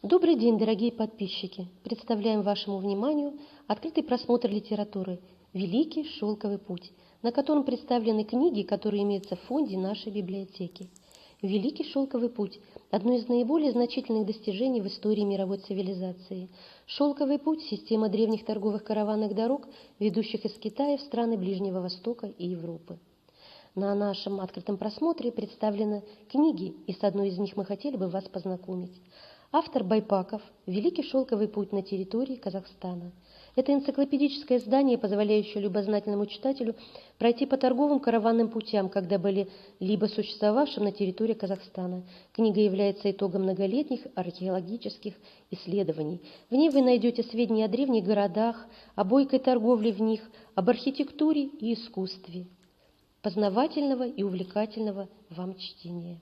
Добрый день, дорогие подписчики! Представляем вашему вниманию открытый просмотр литературы «Великий шелковый путь», на котором представлены книги, которые имеются в фонде нашей библиотеки. «Великий шелковый путь» – одно из наиболее значительных достижений в истории мировой цивилизации. Шелковый путь – система древних торговых караванных дорог, ведущих из Китая в страны Ближнего Востока и Европы. На нашем открытом просмотре представлены книги, и с одной из них мы хотели бы вас познакомить. Автор Байпаков «Великий шелковый путь на территории Казахстана». Это энциклопедическое издание, позволяющее любознательному читателю пройти по торговым караванным путям, когда были либо существовавшим на территории Казахстана. Книга является итогом многолетних археологических исследований. В ней вы найдете сведения о древних городах, о бойкой торговле в них, об архитектуре и искусстве. Познавательного и увлекательного вам чтения.